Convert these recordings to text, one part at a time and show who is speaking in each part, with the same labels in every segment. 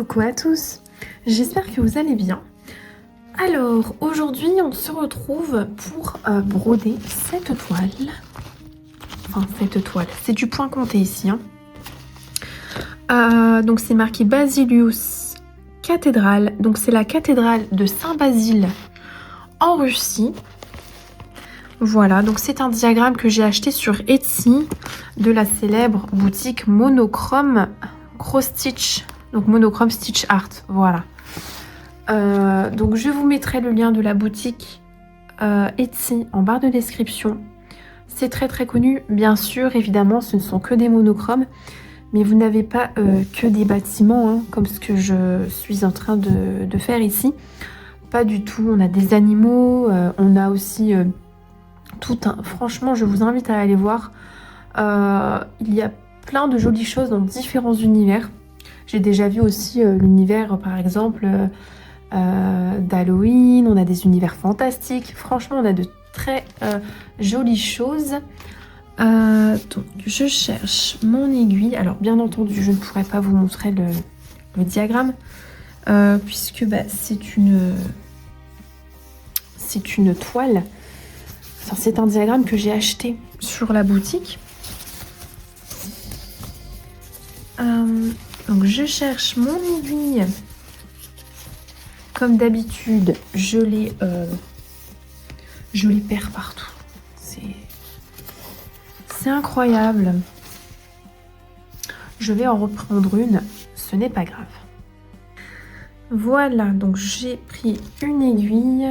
Speaker 1: Coucou à tous, j'espère que vous allez bien. Alors aujourd'hui on se retrouve pour broder cette toile. Enfin cette toile, c'est du point compté ici. Donc c'est marqué Basilius Cathédrale, donc c'est la cathédrale de Saint-Basile en Russie. Voilà, donc c'est un diagramme que j'ai acheté sur Etsy de la célèbre boutique Monochrome Cross Stitch. Donc Monochrome Stitch Art, voilà. Donc je vous mettrai le lien de la boutique Etsy en barre de description. C'est très très connu, bien sûr, évidemment, ce ne sont que des monochromes. Mais vous n'avez pas que des bâtiments, hein, comme ce que je suis en train de faire ici. Pas du tout, on a des animaux, on a aussi tout un... Franchement, je vous invite à aller voir. Il y a plein de jolies choses dans différents univers. J'ai déjà vu aussi l'univers, par exemple, d'Halloween. On a des univers fantastiques. Franchement, on a de très jolies choses. Donc, je cherche mon aiguille. Alors, bien entendu, je ne pourrais pas vous montrer le diagramme, puisque c'est une toile. Enfin, c'est un diagramme que j'ai acheté sur la boutique. Donc je cherche mon aiguille. Comme d'habitude, je les perds partout. C'est incroyable. Je vais en reprendre une, ce n'est pas grave. Voilà, donc j'ai pris une aiguille.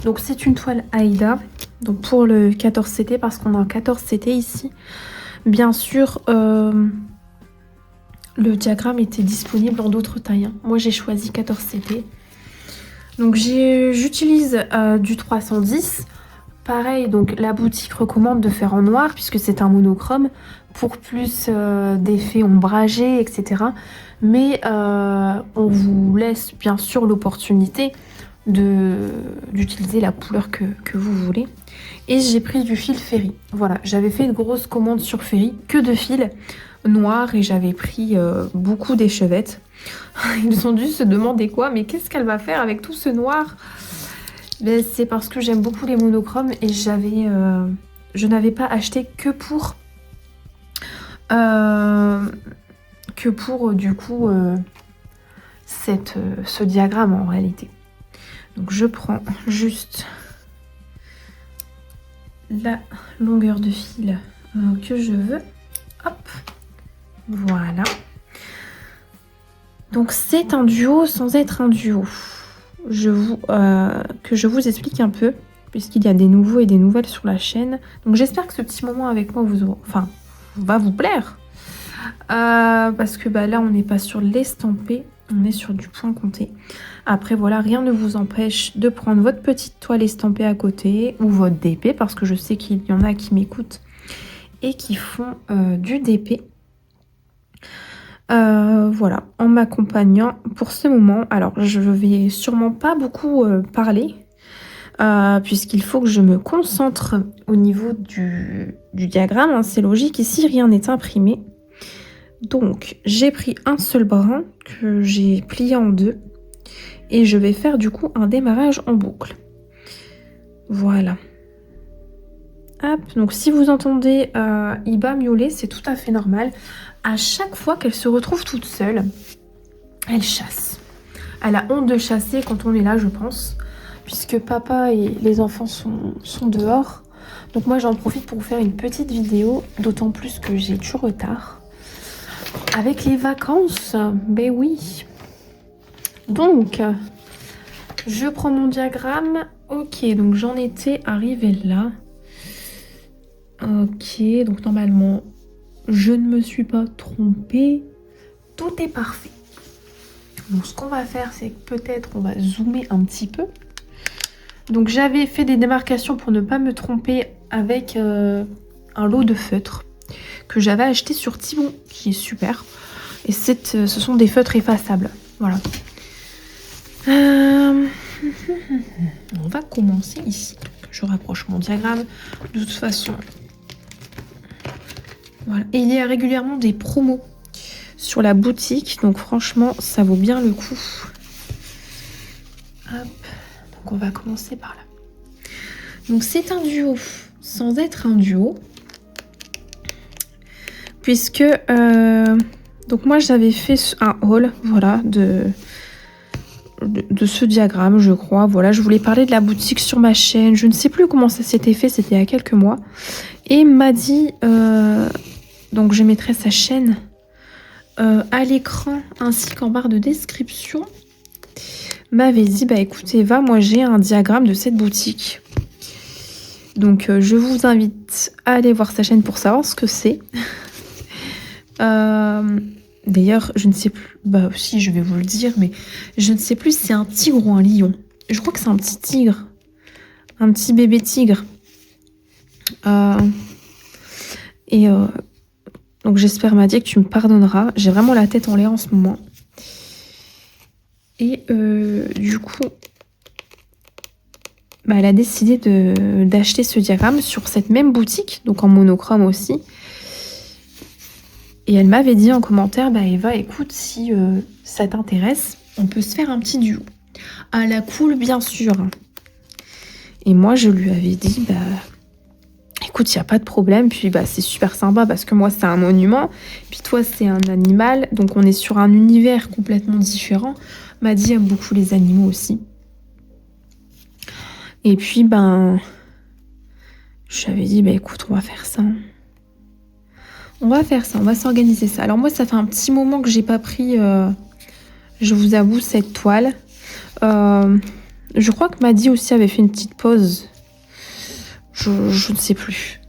Speaker 1: Donc c'est une toile Aïda. Donc pour le 14 CT, parce qu'on a un 14 CT ici. Bien sûr, le diagramme était disponible en d'autres tailles. Moi, j'ai choisi 14 CT. Donc, j'utilise du 310. Pareil, donc la boutique recommande de faire en noir puisque c'est un monochrome pour plus d'effets ombragés, etc. Mais on vous laisse bien sûr l'opportunité d'utiliser la couleur que vous voulez. Et j'ai pris du fil Ferry. Voilà, j'avais fait une grosse commande sur Ferry, que de fil noir, et j'avais pris beaucoup d'échevettes. Ils ont dû se demander quoi, mais qu'est-ce qu'elle va faire avec tout ce noir? C'est parce que j'aime beaucoup les monochromes et je n'avais pas acheté que pour du coup ce diagramme en réalité. Donc je prends juste la longueur de fil que je veux. Hop, voilà. Donc c'est un duo sans être un duo. Que je vous explique un peu, puisqu'il y a des nouveaux et des nouvelles sur la chaîne. Donc j'espère que ce petit moment avec moi va vous plaire. Parce que là on n'est pas sur l'estampé, on est sur du point compté. Après voilà, rien ne vous empêche de prendre votre petite toile estampée à côté ou votre DP, parce que je sais qu'il y en a qui m'écoutent et qui font du DP. Voilà, en m'accompagnant pour ce moment. Alors je vais sûrement pas beaucoup parler, puisqu'il faut que je me concentre au niveau du diagramme, hein, c'est logique, ici rien n'est imprimé. Donc j'ai pris un seul brin que j'ai plié en deux et je vais faire du coup un démarrage en boucle. Voilà. Hop, donc si vous entendez Iba miauler, c'est tout à fait normal. À chaque fois qu'elle se retrouve toute seule, elle chasse. Elle a honte de chasser quand on est là, je pense, puisque papa et les enfants sont dehors. Donc moi j'en profite pour vous faire une petite vidéo, d'autant plus que j'ai du retard. Avec les vacances, ben oui. Donc, je prends mon diagramme. Ok, donc j'en étais arrivée là. Ok, donc normalement, je ne me suis pas trompée. Tout est parfait. Donc ce qu'on va faire, c'est que peut-être on va zoomer un petit peu. Donc j'avais fait des démarcations pour ne pas me tromper avec un lot de feutres que j'avais acheté sur Tibon, qui est super. Et ce sont des feutres effaçables. Voilà. On va commencer ici. Je rapproche mon diagramme. De toute façon, voilà. Et il y a régulièrement des promos sur la boutique. Donc franchement, ça vaut bien le coup. Hop. Donc on va commencer par là. Donc c'est un duo sans être un duo. Puisque donc moi j'avais fait un haul, voilà, de ce diagramme, je crois. Voilà, je voulais parler de la boutique sur ma chaîne. Je ne sais plus comment ça s'était fait, c'était il y a quelques mois. Et m'a dit, donc je mettrai sa chaîne à l'écran ainsi qu'en barre de description. M'avait dit, bah écoute Eva, moi j'ai un diagramme de cette boutique. Donc je vous invite à aller voir sa chaîne pour savoir ce que c'est. D'ailleurs, je ne sais plus, bah si je vais vous le dire, mais je ne sais plus si c'est un tigre ou un lion. Je crois que c'est un petit tigre, un petit bébé tigre. Donc j'espère Maddy que tu me pardonneras. J'ai vraiment la tête en l'air en ce moment. Et du coup, bah, elle a décidé d'acheter ce diagramme sur cette même boutique, donc en monochrome aussi. Et elle m'avait dit en commentaire, bah Eva, écoute, si ça t'intéresse, on peut se faire un petit duo. À la cool, bien sûr. Et moi, je lui avais dit, bah écoute, il n'y a pas de problème. Puis bah c'est super sympa parce que moi, c'est un monument. Puis toi, c'est un animal. Donc on est sur un univers complètement différent. Maddy aime beaucoup les animaux aussi. Et puis, ben, je lui avais dit, bah écoute, on va faire ça. On va faire ça, on va s'organiser ça. Alors moi, ça fait un petit moment que j'ai pas pris, je vous avoue, cette toile. Je crois que Maddy aussi avait fait une petite pause. Je ne sais plus.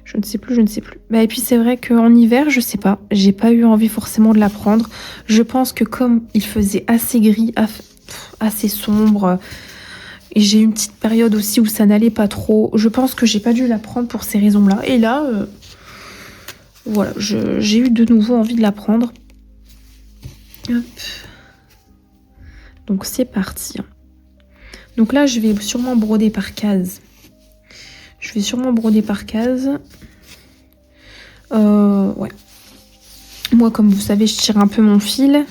Speaker 1: Je ne sais plus. Bah, et puis c'est vrai qu'en hiver, je sais pas. J'ai pas eu envie forcément de la prendre. Je pense que comme il faisait assez gris, assez sombre, et j'ai eu une petite période aussi où ça n'allait pas trop, je pense que j'ai pas dû la prendre pour ces raisons-là. Et là... voilà, j'ai eu de nouveau envie de la prendre. Hop. Donc c'est parti. Donc là, je vais sûrement broder par case. Ouais. Moi, comme vous savez, je tire un peu mon fil.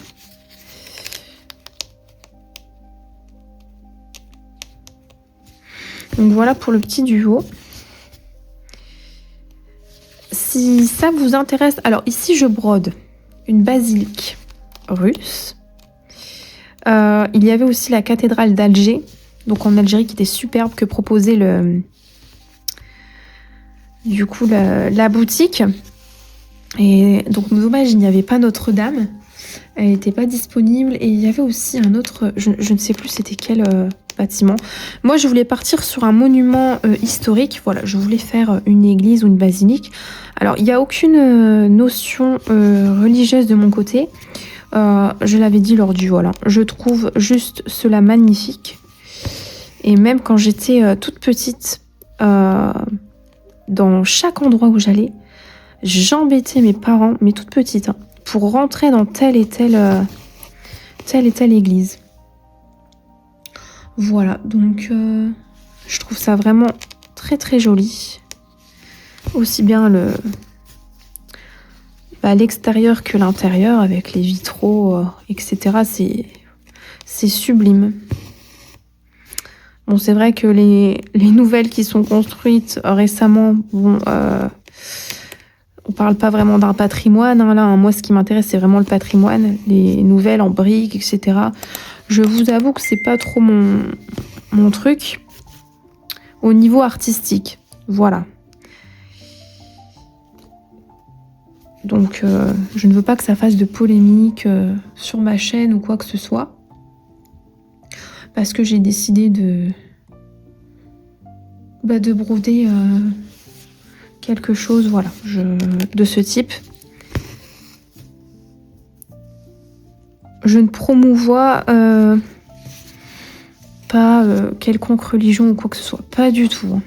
Speaker 1: Donc voilà pour le petit duo. Si ça vous intéresse, alors ici je brode une basilique russe. Il y avait aussi la cathédrale d'Alger, donc en Algérie, qui était superbe, que proposait la boutique. Et donc dommage, il n'y avait pas Notre-Dame, elle n'était pas disponible. Et il y avait aussi un autre, je ne sais plus c'était quel bâtiment. Moi je voulais partir sur un monument historique. Voilà, je voulais faire une église ou une basilique. Alors il n'y a aucune notion religieuse de mon côté. Je l'avais dit lors du vol, hein. Je trouve juste cela magnifique. Et même quand j'étais toute petite, dans chaque endroit où j'allais, j'embêtais mes parents, mais toute petite, hein, pour rentrer dans telle et telle église. Voilà, donc je trouve ça vraiment très très joli. Aussi bien l'extérieur que l'intérieur, avec les vitraux, etc. C'est sublime. Bon, c'est vrai que les nouvelles qui sont construites récemment, bon, on parle pas vraiment d'un patrimoine, hein, là, hein. Moi, ce qui m'intéresse, c'est vraiment le patrimoine, les nouvelles en briques, etc. Je vous avoue que c'est pas trop mon truc au niveau artistique. Voilà. Donc, je ne veux pas que ça fasse de polémique sur ma chaîne ou quoi que ce soit. Parce que j'ai décidé de broder quelque chose, voilà, de ce type. Je ne promouvois pas quelconque religion ou quoi que ce soit. Pas du tout. Hein.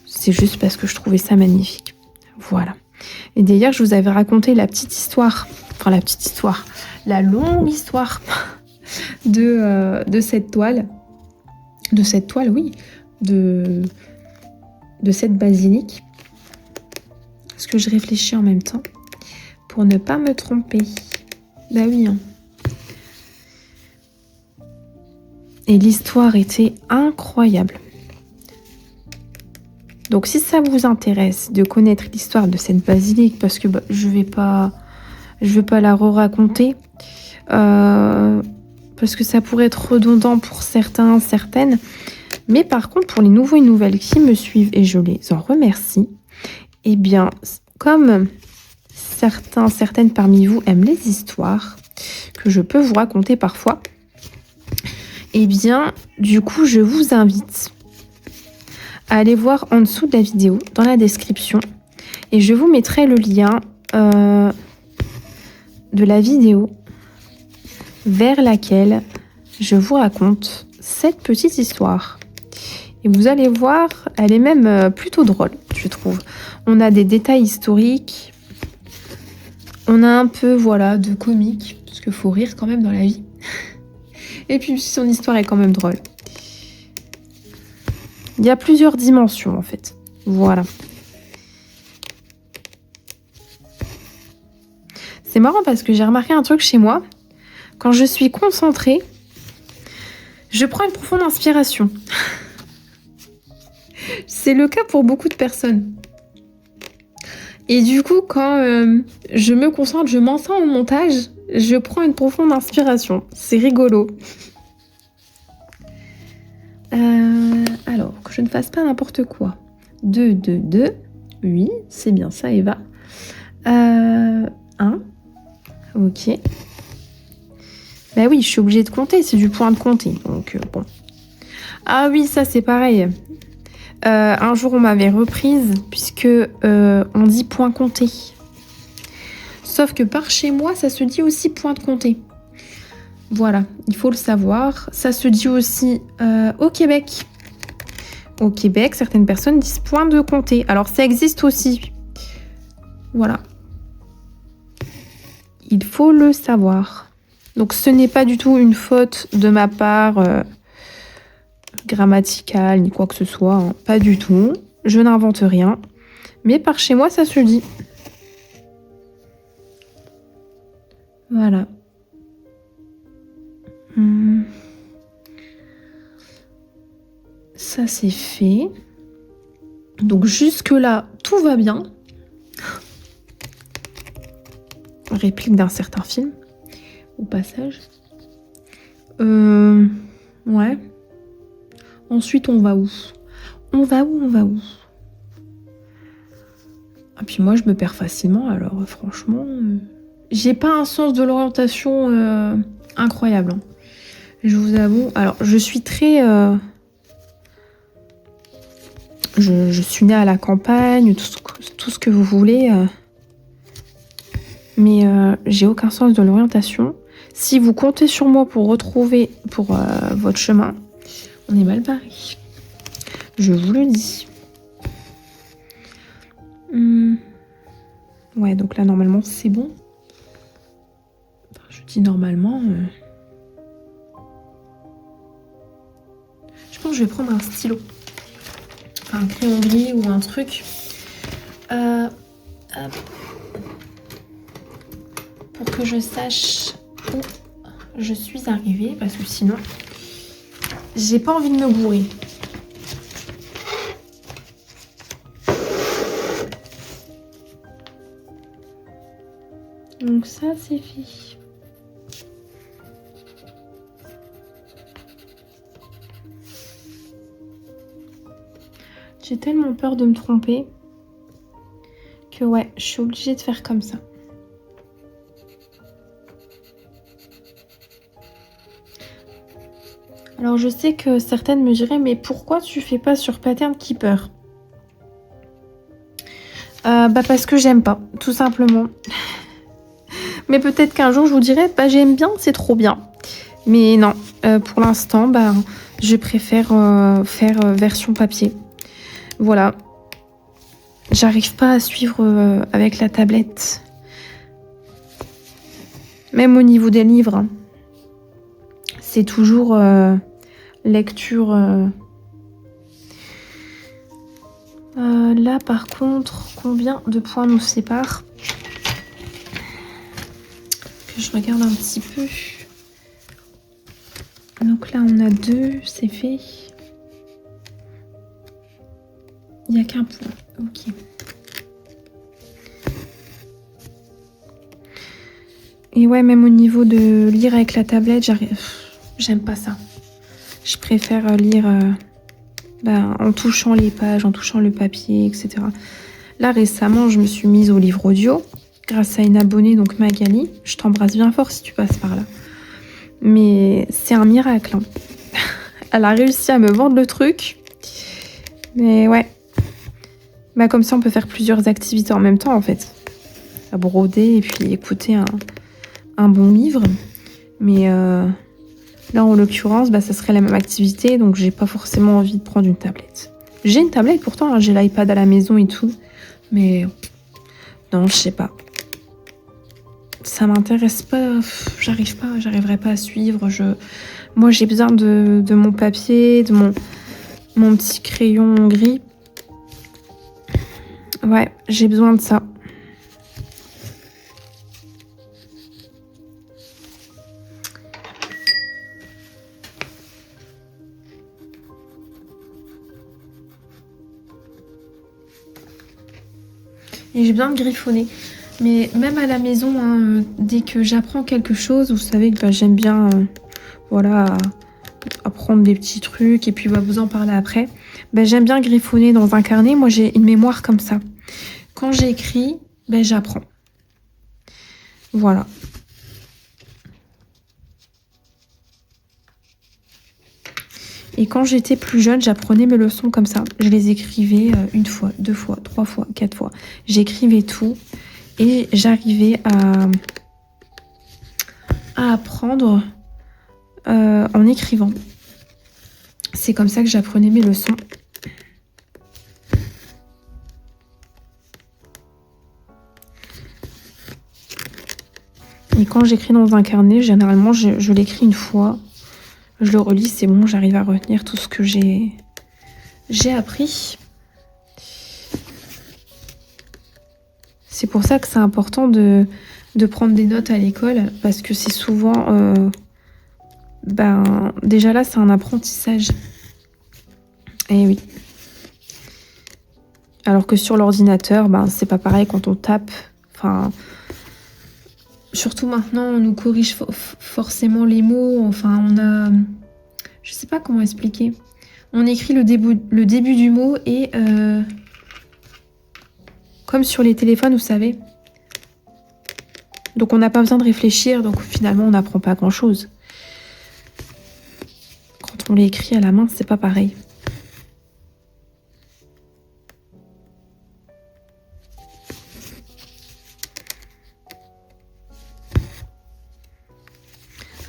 Speaker 1: C'est juste parce que je trouvais ça magnifique. Voilà. Et d'ailleurs, je vous avais raconté la longue histoire de cette toile. De cette toile, oui. De cette basilique. Parce que je réfléchis en même temps. pour ne pas me tromper. Bah oui. Hein. Et l'histoire était incroyable. Donc si ça vous intéresse de connaître l'histoire de cette basilique, parce que je vais pas la re-raconter, parce que ça pourrait être redondant pour certains, certaines. Mais par contre, pour les nouveaux et nouvelles qui me suivent, et je les en remercie, eh bien, comme certaines parmi vous aiment les histoires, que je peux vous raconter parfois, eh bien, du coup, je vous invite à aller voir en dessous de la vidéo, dans la description, et je vous mettrai le lien de la vidéo vers laquelle je vous raconte cette petite histoire. Et vous allez voir, elle est même plutôt drôle, je trouve. On a des détails historiques, on a un peu, voilà, de comique, parce qu'il faut rire quand même dans la vie. Et puis son histoire est quand même drôle. Il y a plusieurs dimensions en fait. Voilà. C'est marrant parce que j'ai remarqué un truc chez moi. Quand je suis concentrée, je prends une profonde inspiration. C'est le cas pour beaucoup de personnes. Et du coup, quand je me concentre, je m'entends au montage, je prends une profonde inspiration. C'est rigolo. Alors, que je ne fasse pas n'importe quoi. 2, 2, 2. Oui, c'est bien ça, Eva. 1. Ok. Bah oui, je suis obligée de compter, c'est du point de compter. Donc, bon. Ah oui, ça, c'est pareil. Un jour, on m'avait reprise, puisque on dit point compté. Sauf que par chez moi, ça se dit aussi point de compter. Voilà, il faut le savoir. Ça se dit aussi au Québec. Au Québec, certaines personnes disent point de compter. Alors, ça existe aussi. Voilà. Il faut le savoir. Donc, ce n'est pas du tout une faute de ma part grammaticale, ni quoi que ce soit. Hein. Pas du tout. Je n'invente rien. Mais par chez moi, ça se dit. Voilà. Ça, c'est fait. Donc, jusque-là, tout va bien. Réplique d'un certain film. Au passage. Ouais. Ensuite, on va où? On va où? Ah, puis moi, je me perds facilement, alors franchement... J'ai pas un sens de l'orientation incroyable. Hein. Je vous avoue. Alors, je suis très... Je suis née à la campagne, tout ce que vous voulez. Mais j'ai aucun sens de l'orientation. Si vous comptez sur moi pour retrouver votre chemin, on est mal barré. Je vous le dis. Ouais, donc là, normalement, c'est bon. Enfin, je dis normalement... Je pense que je vais prendre un stylo. Enfin, un crayon gris ou un truc. Pour que je sache où je suis arrivée. Parce que sinon, j'ai pas envie de me gourer. Donc ça, c'est fait. J'ai tellement peur de me tromper que ouais, je suis obligée de faire comme ça. Alors je sais que certaines me diraient, mais pourquoi tu fais pas sur Pattern Keeper? Parce que j'aime pas, tout simplement. Mais peut-être qu'un jour je vous dirai, j'aime bien, c'est trop bien. Mais non, pour l'instant, je préfère faire version papier. Voilà. J'arrive pas à suivre avec la tablette. Même au niveau des livres. Hein. C'est toujours lecture. Là, par contre, combien de points nous séparent? que je regarde un petit peu. Donc là, on a 2, c'est fait. Il n'y a qu'un point. Ok. Et ouais, même au niveau de lire avec la tablette, j'aime pas ça. Je préfère lire en touchant les pages, en touchant le papier, etc. Là, récemment, je me suis mise au livre audio grâce à une abonnée, donc Magali. Je t'embrasse bien fort si tu passes par là. Mais c'est un miracle. Hein. Elle a réussi à me vendre le truc. Mais ouais. Bah, comme ça, on peut faire plusieurs activités en même temps, en fait. À broder et puis écouter un bon livre. Mais là, en l'occurrence, ça serait la même activité. Donc, j'ai pas forcément envie de prendre une tablette. J'ai une tablette pourtant. Hein, j'ai l'iPad à la maison et tout. Mais non, je sais pas. Ça m'intéresse pas. J'arriverai pas à suivre. Moi, j'ai besoin de mon papier, de mon petit crayon gris. Ouais, j'ai besoin de ça. Et j'ai besoin de griffonner. Mais même à la maison, hein, dès que j'apprends quelque chose, vous savez que j'aime bien voilà, apprendre des petits trucs et puis vous en parler après. J'aime bien griffonner dans un carnet. Moi, j'ai une mémoire comme ça. Quand j'écris, j'apprends. Voilà. Et quand j'étais plus jeune, j'apprenais mes leçons comme ça. Je les écrivais 1 fois, 2 fois, 3 fois, 4 fois. J'écrivais tout et j'arrivais à apprendre en écrivant. C'est comme ça que j'apprenais mes leçons. Et quand j'écris dans un carnet, généralement, je l'écris 1 fois. Je le relis, c'est bon, j'arrive à retenir tout ce que j'ai appris. C'est pour ça que c'est important de prendre des notes à l'école, parce que c'est souvent... déjà là, c'est un apprentissage. Et oui. Alors que sur l'ordinateur, c'est pas pareil quand on tape. Enfin... Surtout maintenant, on nous corrige forcément les mots. Enfin, on a... Je sais pas comment expliquer. On écrit le début du mot et... Comme sur les téléphones, vous savez. Donc, on n'a pas besoin de réfléchir. Donc, finalement, on n'apprend pas grand-chose. Quand on l'écrit à la main, c'est pas pareil.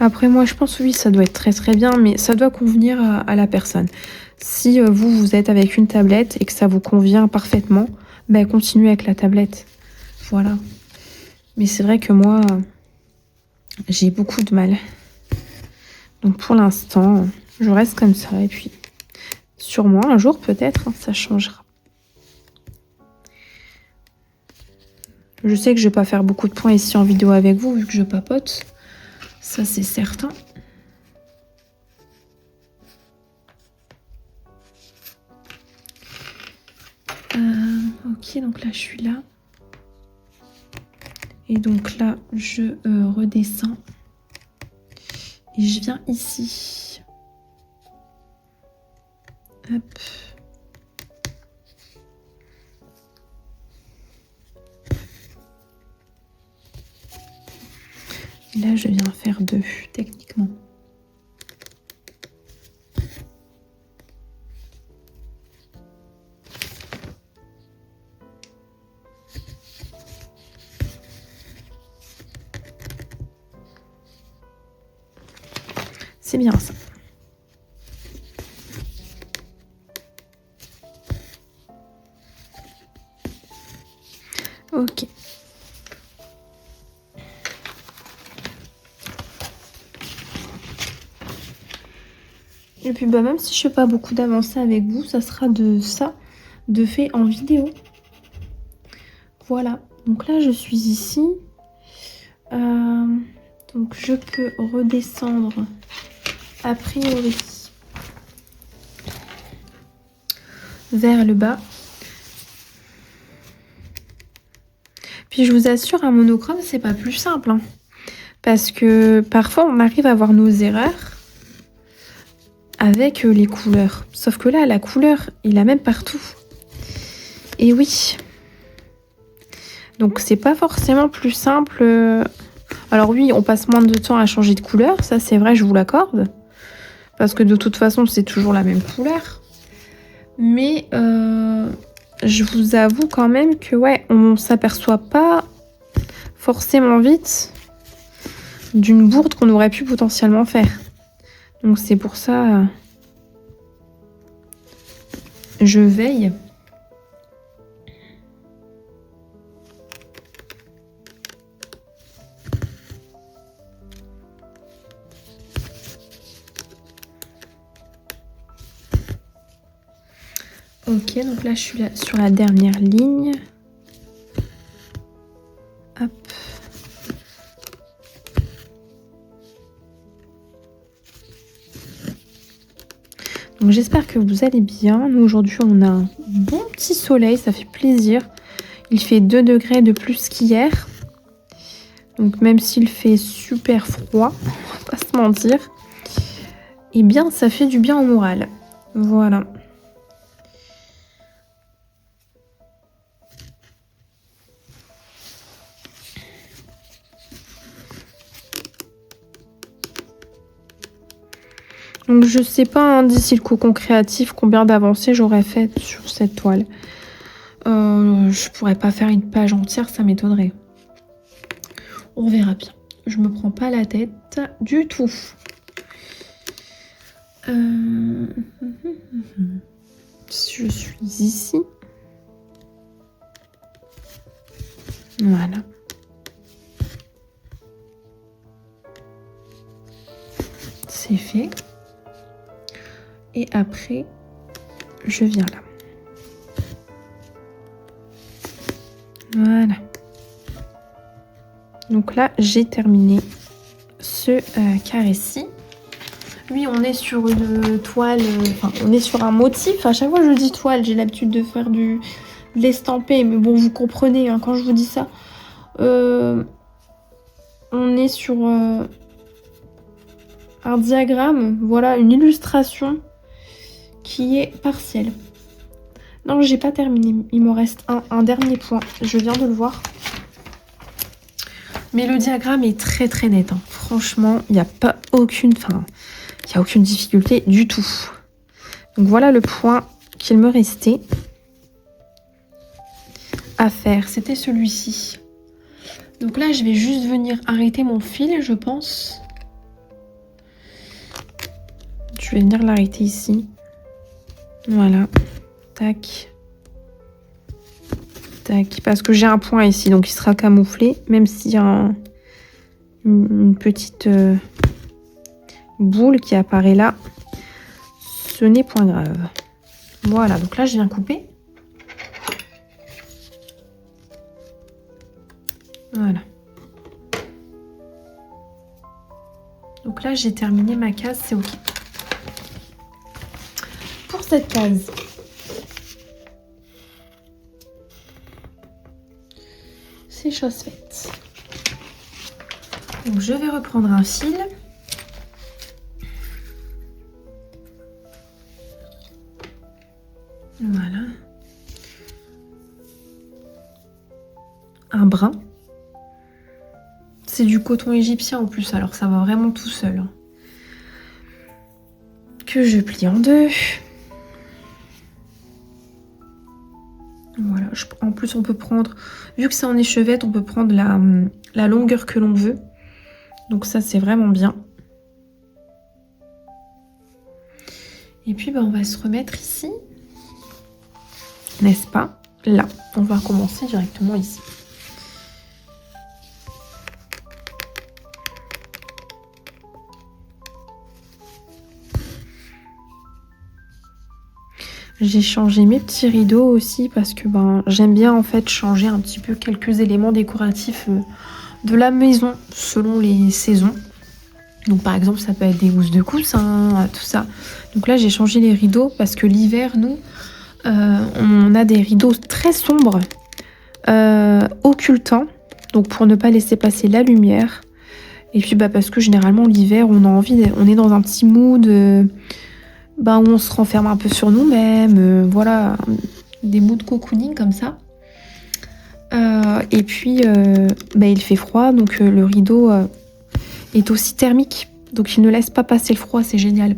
Speaker 1: Après, moi, je pense oui, ça doit être très très bien, mais ça doit convenir à la personne. Si vous êtes avec une tablette et que ça vous convient parfaitement, continuez avec la tablette. Voilà. Mais c'est vrai que moi, j'ai beaucoup de mal. Donc pour l'instant, je reste comme ça. Et puis, sûrement, un jour peut-être, ça changera. Je sais que je vais pas faire beaucoup de points ici en vidéo avec vous, vu que je papote. Ça, c'est certain. Ok, donc là, je suis là. Et donc là, je redescends. Et je viens ici. Hop. Et là, je viens faire 2, techniquement. C'est bien ça. Ok. Et puis même si je fais pas beaucoup d'avancées avec vous, ça sera de fait en vidéo. Voilà. Donc là, je suis ici. Donc je peux redescendre a priori vers le bas. Puis je vous assure, un monochrome, c'est pas plus simple, hein, parce que parfois on arrive à voir nos erreurs avec les couleurs. Sauf que là, la couleur, il a même partout. Et oui. Donc c'est pas forcément plus simple. Alors oui, on passe moins de temps à changer de couleur, ça c'est vrai, je vous l'accorde. Parce que de toute façon, c'est toujours la même couleur. Mais je vous avoue quand même que ouais, on s'aperçoit pas forcément vite d'une bourde qu'on aurait pu potentiellement faire. Donc c'est pour ça, je veille. Ok, donc là je suis là sur la dernière ligne. Hop. Donc j'espère que vous allez bien. Nous aujourd'hui on a un bon petit soleil, ça fait plaisir. Il fait 2 degrés de plus qu'hier. Donc même s'il fait super froid, on va pas se mentir, eh bien ça fait du bien au moral. Voilà. Donc je sais pas, hein, d'ici le cocon créatif, combien d'avancées j'aurais fait sur cette toile. Je pourrais pas faire une page entière, ça m'étonnerait. On verra bien. Je me prends pas la tête du tout. Je suis ici. Voilà. C'est fait. Et après, je viens là. Voilà. Donc là, j'ai terminé ce carré-ci. Oui, on est sur une toile, enfin, on est sur un motif. À chaque fois, je dis toile, j'ai l'habitude de faire de l'estampé. Mais bon, vous comprenez, hein, quand je vous dis ça. On est sur un diagramme, voilà, une illustration qui est partielle. Non, j'ai pas terminé. Il me reste un dernier point. Je viens de le voir. Mais le diagramme est très très net, hein. Franchement, il n'y a pas aucune... Enfin, il n'y a aucune difficulté du tout. Donc voilà le point qu'il me restait à faire. C'était celui-ci. Donc là, je vais juste venir arrêter mon fil, je pense. Je vais venir l'arrêter ici. Voilà. Tac. Tac. Parce que j'ai un point ici, donc il sera camouflé. Même s'il y a une petite boule qui apparaît là. Ce n'est point grave. Voilà, donc là, je viens couper. Voilà. Donc là, j'ai terminé ma case, c'est ok. Pour cette case, c'est chose faite. Donc je vais reprendre un fil. Voilà. Un brin. C'est du coton égyptien en plus, alors ça va vraiment tout seul, hein. Que je plie en deux. Voilà. En plus, on peut prendre, vu que c'est en échevette, on peut prendre la longueur que l'on veut. Donc ça, c'est vraiment bien. Et puis, on va se remettre ici. N'est-ce pas? Là. On va commencer directement ici. J'ai changé mes petits rideaux aussi parce que j'aime bien en fait changer un petit peu quelques éléments décoratifs de la maison selon les saisons. Donc par exemple, ça peut être des housses de coussin, tout ça. Donc là, j'ai changé les rideaux parce que l'hiver, nous, on a des rideaux très sombres, occultants, donc pour ne pas laisser passer la lumière. Et puis parce que généralement l'hiver, on est dans un petit mood où on se renferme un peu sur nous-mêmes, voilà, des moods cocooning comme ça. Et puis il fait froid, donc le rideau est aussi thermique, donc il ne laisse pas passer le froid, c'est génial.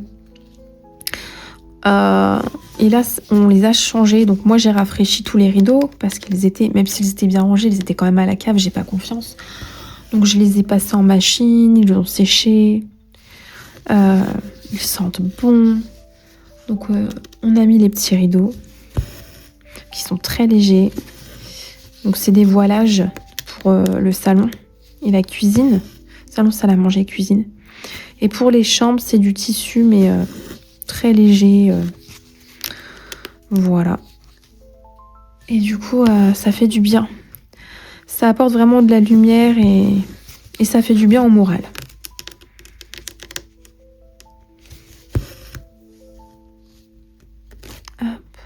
Speaker 1: Et là, on les a changés. Donc moi, j'ai rafraîchi tous les rideaux parce qu'ils étaient, même s'ils étaient bien rangés, ils étaient quand même à la cave. J'ai pas confiance. Donc je les ai passés en machine, ils ont séché. Ils sentent bon. Donc on a mis les petits rideaux qui sont très légers. Donc c'est des voilages pour le salon et la cuisine. Salon, salle à manger, cuisine. Et pour les chambres, c'est du tissu, mais très léger. Voilà. Et du coup, ça fait du bien. Ça apporte vraiment de la lumière et ça fait du bien au moral. Hop.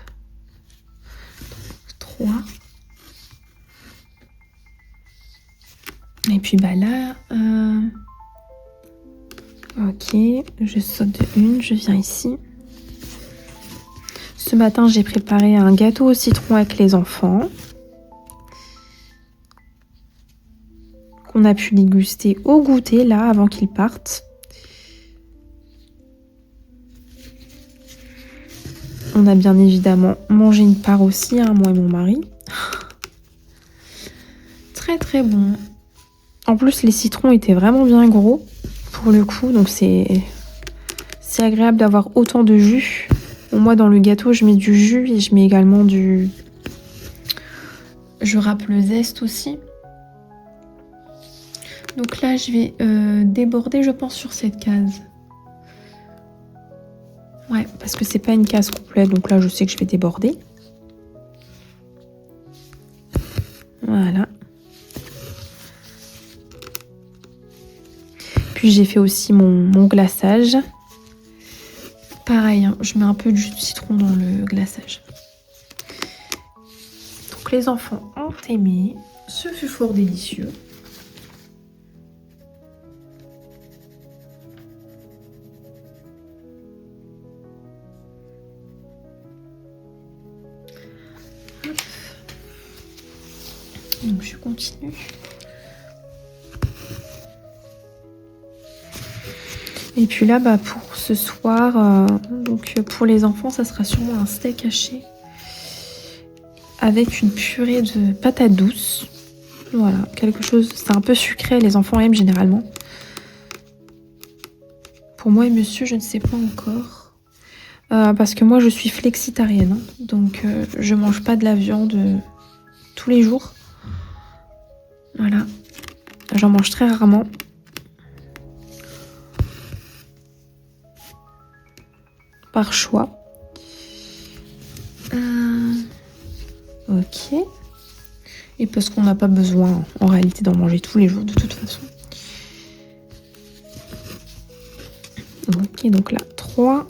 Speaker 1: 3. Et puis là, ok, je saute de une, je viens ici. Ce matin, j'ai préparé un gâteau au citron avec les enfants, qu'on a pu déguster au goûter, là, avant qu'ils partent. On a bien évidemment mangé une part aussi, moi et mon mari. Très très bon. En plus, les citrons étaient vraiment bien gros, pour le coup, donc c'est agréable d'avoir autant de jus. Moi, dans le gâteau, je mets du jus et je mets également je râpe le zeste aussi. Donc là, je vais déborder, je pense, sur cette case. Ouais, parce que c'est pas une case complète, donc là, je sais que je vais déborder. Voilà. Puis j'ai fait aussi mon glaçage. Pareil, je mets un peu de jus de citron dans le glaçage. Donc les enfants ont aimé. Ce fut fort délicieux. Hop. Donc je continue. Et puis là, pour ce soir, donc pour les enfants, ça sera sûrement un steak haché avec une purée de patates douces. Voilà, quelque chose, c'est un peu sucré, les enfants aiment généralement. Pour moi et monsieur, je ne sais pas encore. Parce que moi, je suis flexitarienne, donc je mange pas de la viande tous les jours. Voilà, j'en mange très rarement. Par choix. Ok. Et parce qu'on n'a pas besoin en réalité d'en manger tous les jours de toute façon. Ok, donc là 3.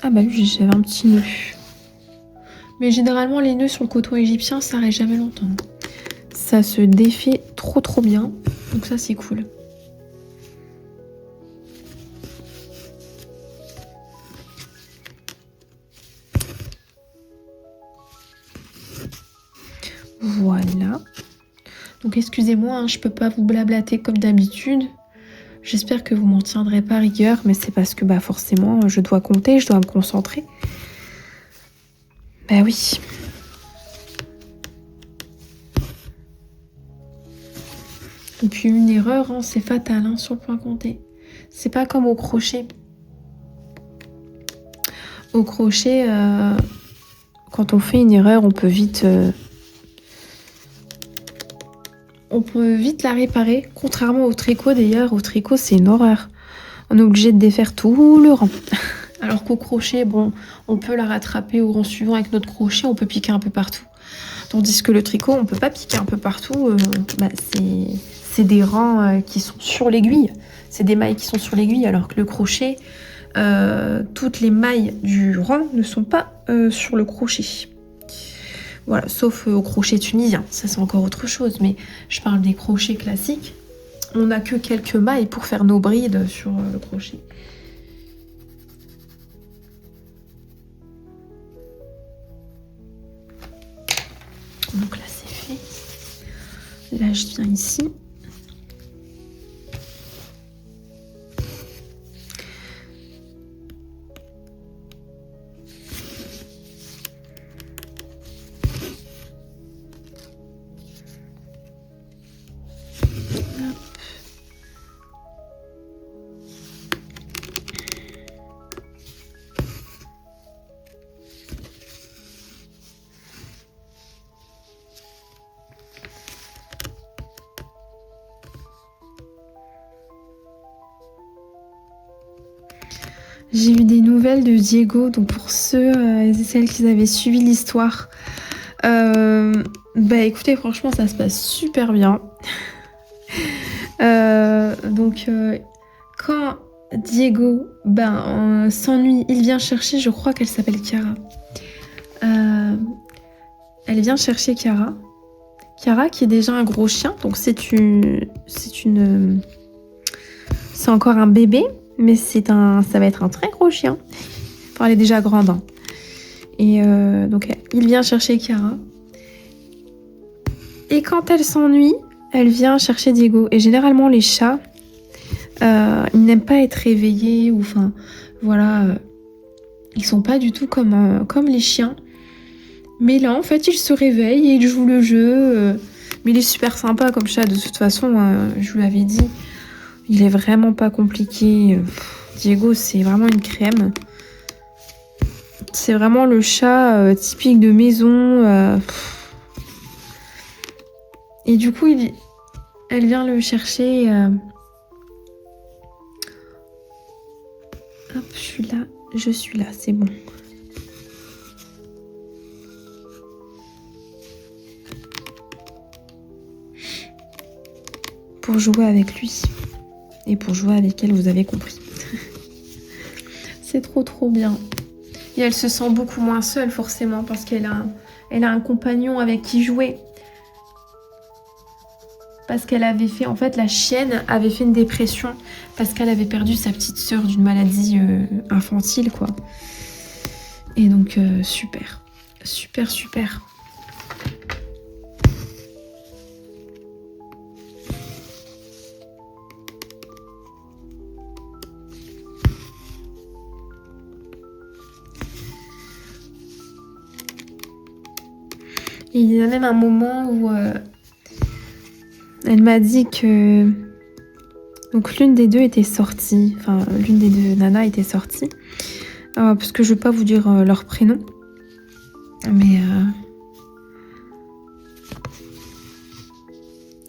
Speaker 1: Ah oui, j'avais un petit nœud. Mais généralement les nœuds sur le coton égyptien ça reste jamais longtemps. Ça se défait trop bien. Donc ça c'est cool. Voilà. Donc excusez-moi, je peux pas vous blablater comme d'habitude. J'espère que vous m'en tiendrez pas rigueur, mais c'est parce que forcément je dois compter, je dois me concentrer. Oui. Et puis une erreur, c'est fatal sur le point compté. C'est pas comme au crochet. Au crochet, quand on fait une erreur, on peut vite la réparer. Contrairement au tricot d'ailleurs, au tricot c'est une horreur. On est obligé de défaire tout le rang. Alors qu'au crochet, on peut la rattraper au rang suivant avec notre crochet, on peut piquer un peu partout. Tandis que le tricot, on peut pas piquer un peu partout. C'est des rangs qui sont sur l'aiguille. C'est des mailles qui sont sur l'aiguille, alors que le crochet, toutes les mailles du rang ne sont pas sur le crochet. Voilà, sauf au crochet tunisien, ça c'est encore autre chose, mais je parle des crochets classiques. On n'a que quelques mailles pour faire nos brides sur le crochet. Donc là c'est fait. Là je viens ici. J'ai eu des nouvelles de Diego, donc pour ceux et celles qui avaient suivi l'histoire, écoutez, franchement ça se passe super bien. Quand Diego s'ennuie, il vient chercher, je crois qu'elle s'appelle Chiara. Elle vient chercher Chiara. Chiara qui est déjà un gros chien, donc c'est encore un bébé. Mais ça va être un très gros chien. Enfin, elle est déjà grande. Hein. Et donc, il vient chercher Chiara. Et quand elle s'ennuie, elle vient chercher Diego. Et généralement, les chats, ils n'aiment pas être réveillés. Ou enfin, voilà. Ils sont pas du tout comme les chiens. Mais là, en fait, il se réveille et il joue le jeu. Mais il est super sympa comme chat. De toute façon, je vous l'avais dit. Il est vraiment pas compliqué. Diego, c'est vraiment une crème. C'est vraiment le chat typique de maison. Et du coup, elle vient le chercher. Hop, je suis là, c'est bon. Pour jouer avec lui. Et pour jouer avec elle, vous avez compris. C'est trop bien. Et elle se sent beaucoup moins seule forcément parce qu'elle a un compagnon avec qui jouer. Parce qu'elle avait fait, en fait, la chienne avait fait une dépression parce qu'elle avait perdu sa petite sœur d'une maladie infantile, quoi. Et donc, super. Super. Et il y a même un moment où elle m'a dit que donc l'une des deux était sortie, enfin l'une des deux nanas était sortie, parce que je vais pas vous dire leur prénom, mais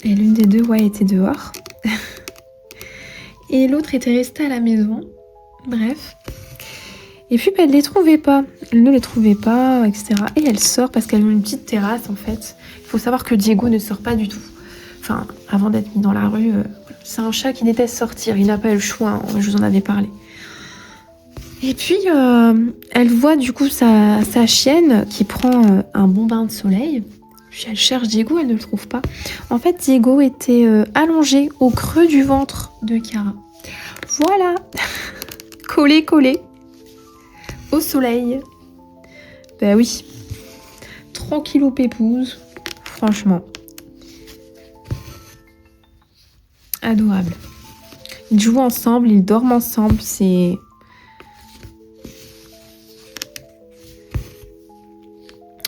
Speaker 1: et l'une des deux était dehors et l'autre était restée à la maison. Bref. Et puis elle les trouvait pas, elle ne les trouvait pas, etc. Et elle sort parce qu'elle a une petite terrasse en fait. Il faut savoir que Diego ne sort pas du tout. Enfin, avant d'être mis dans la rue, c'est un chat qui déteste sortir, il n'a pas le choix, hein, je vous en avais parlé. Et puis elle voit du coup sa chienne qui prend un bon bain de soleil. Puis elle cherche Diego, elle ne le trouve pas. En fait, Diego était allongé au creux du ventre de Chiara. Voilà. Collé. Au soleil. Ben oui. Tranquillou pépouze. Franchement. Adorable. Ils jouent ensemble, ils dorment ensemble. C'est...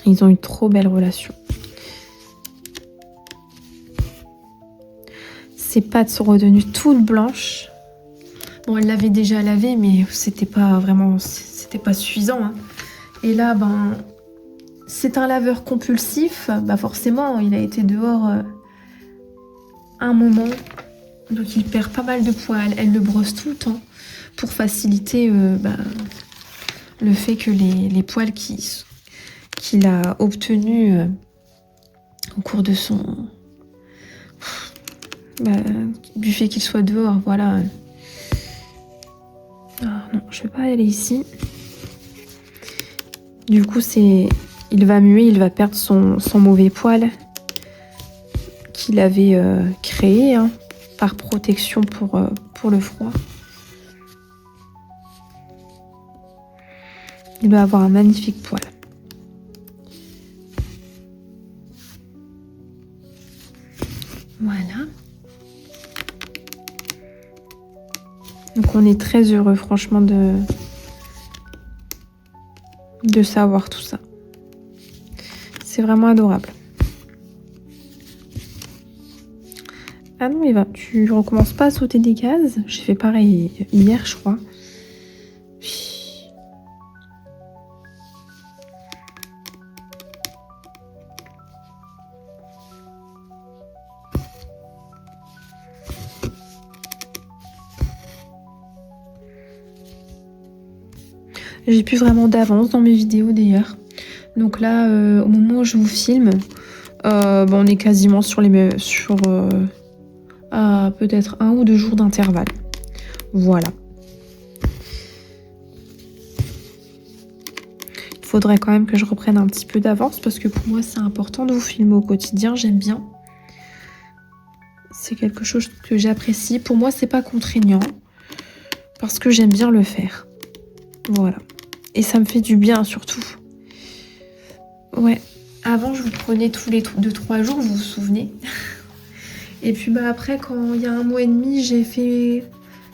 Speaker 1: Ils ont une trop belle relation. Ses pattes sont redevenues toutes blanches. Bon, elle l'avait déjà lavé, mais c'était pas suffisant. Hein. Et là, c'est un laveur compulsif. Forcément, il a été dehors un moment. Donc, il perd pas mal de poils. Elle le brosse tout le temps pour faciliter le fait que les poils qu'il a obtenus au cours de son... du fait qu'il soit dehors, voilà. Ah non, je vais pas aller ici. Du coup, il va muer, il va perdre son mauvais poil qu'il avait créé hein, par protection pour le froid. Il va avoir un magnifique poil. Voilà. Donc on est très heureux franchement de savoir tout ça. C'est vraiment adorable. Ah non Eva, tu recommences pas à sauter des cases. J'ai fait pareil hier je crois. J'ai plus vraiment d'avance dans mes vidéos d'ailleurs. Donc là, au moment où je vous filme, on est quasiment sur peut-être 1 ou 2 jours d'intervalle. Voilà. Il faudrait quand même que je reprenne un petit peu d'avance parce que pour moi c'est important de vous filmer au quotidien, j'aime bien. C'est quelque chose que j'apprécie. Pour moi c'est pas contraignant parce que j'aime bien le faire. Voilà. Et ça me fait du bien surtout. Ouais. Avant je vous prenais tous les 2-3 jours, vous vous souvenez. Et puis après quand il y a 1 mois et demi j'ai fait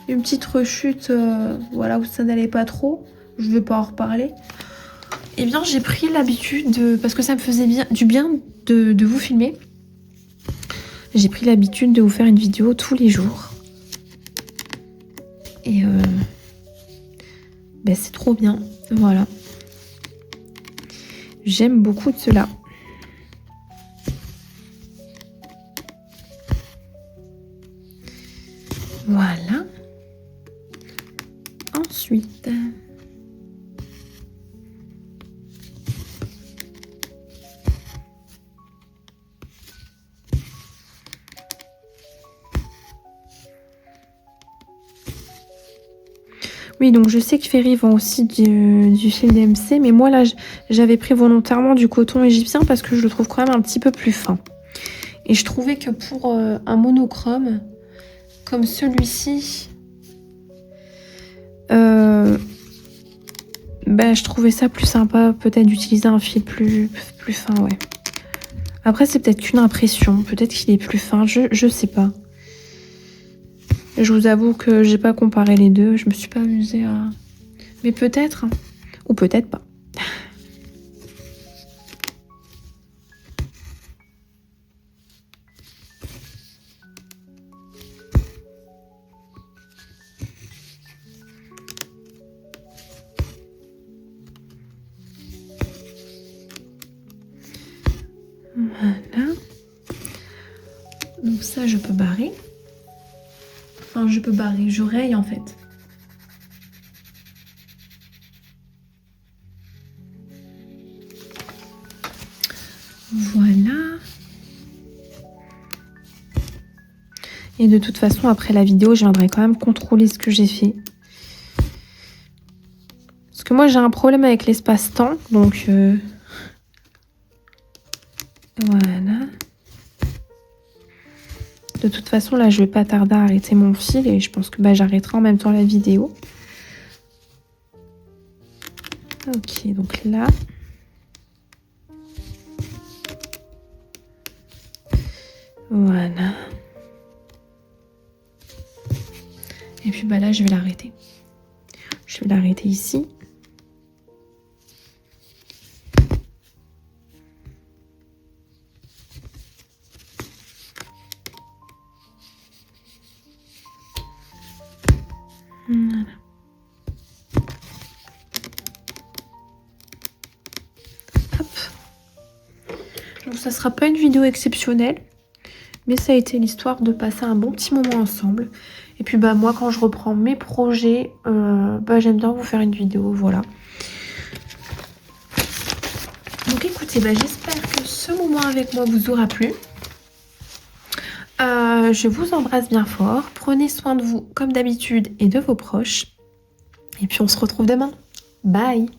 Speaker 1: une petite rechute voilà, où ça n'allait pas trop. Je vais pas en reparler. Eh bien j'ai pris l'habitude parce que ça me faisait du bien de vous filmer. J'ai pris l'habitude de vous faire une vidéo tous les jours. Et c'est trop bien. Voilà. J'aime beaucoup de cela. Voilà. Ensuite... Oui, donc je sais que Ferry vend aussi du fil DMC, mais moi là, j'avais pris volontairement du coton égyptien parce que je le trouve quand même un petit peu plus fin. Et je trouvais que pour un monochrome, comme celui-ci, je trouvais ça plus sympa peut-être d'utiliser un fil plus fin, ouais. Après, c'est peut-être qu'une impression, peut-être qu'il est plus fin, je sais pas. Je vous avoue que j'ai pas comparé les deux, je me suis pas amusée à... Mais peut-être, hein. Ou peut-être pas. Voilà. Donc ça, je peux barrer. Enfin, je peux barrer, je raye en fait. Voilà. Et de toute façon, après la vidéo, je viendrai quand même contrôler ce que j'ai fait. Parce que moi, j'ai un problème avec l'espace-temps, donc... Voilà. De toute façon, là, je vais pas tarder à arrêter mon fil et je pense que j'arrêterai en même temps la vidéo. Ok, donc là... Voilà. Et puis là, je vais l'arrêter. Je vais l'arrêter ici. Voilà. Hop. Donc ça sera pas une vidéo exceptionnelle, mais ça a été l'histoire de passer un bon petit moment ensemble. Et puis moi quand je reprends mes projets, j'aime bien vous faire une vidéo, voilà. Donc écoutez, j'espère que ce moment avec moi vous aura plu. Je vous embrasse bien fort. Prenez soin de vous comme d'habitude et de vos proches. Et puis on se retrouve demain. Bye!